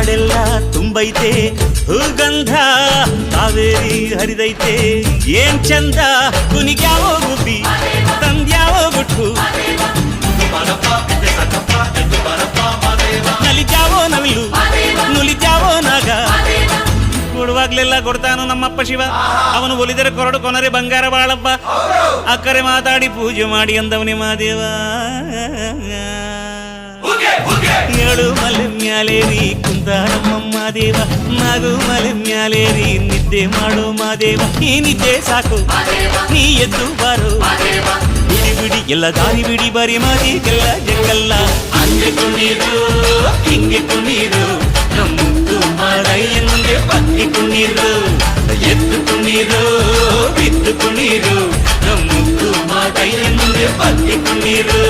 ಕಾಡೆಲ್ಲ ತುಂಬೈತೆ ಹೂಗಂಧ ಕಾವೇರಿ ಹರಿದೈತೆ ಏನ್ ಚಂದ ಕುನಿಗ್ಯಾವೋ ಗುಬ್ಬಿ ತಂದ್ಯಾವೋ ಗುಟ್ಟು ನಲಿಜಾವೋ ನವಿಲು ನುಲಿಜಾವೋ ನಾಗ ಕೊಡುವಾಗ್ಲೆಲ್ಲ ಕೊಡ್ತಾನು ನಮ್ಮಪ್ಪ ಶಿವ ಅವನು ಒಲಿದರೆ ಕೊರಡು ಕೊನರೆ ಬಂಗಾರ ಬಾಳಪ್ಪ ಅಕ್ಕರೆ ಮಾತಾಡಿ ಪೂಜೆ ಮಾಡಿ ಅಂದವನೇ ಮಾದೇವ ಏಳು ಮಲೆ ಮ್ಯಾಲೇರಿ ಕುಂತ ನಮ್ಮಮ್ಮ ದೇವ ನಾಗು ಮಲೆ ಮ್ಯಾಲೇರಿ ನಿದ್ದೆ ಮಾಡೋ ಮಾದೇವ ಈ ನಿದ್ದೆ ಸಾಕು ನೀ ಎದ್ದು ಬಾರೋ ಬಿಡಿ ಬಿಡಿ ಎಲ್ಲ ದಾರಿ ಬಿಡಿ ಬರಿ ಮಾದಿಗೆಲ್ಲ ಜಂಗಲ್ಲ ಹಂಗೆ ಕುಣೀರು ಹಿಂಗೆ ಕುಣೀರು ನಮ್ಮ ಮಾರಯ್ಯನಿಗೆ ಬಗ್ಗಿ ಕುಣೀರು ಎದ್ದು ಕುಣೀರು ಬಿದ್ದು ಕುಣೀರು ನಮ್ಮ ಮಾರಯ್ಯನಿಗೆ ಬಗ್ಗಿ ಕುಣೀರು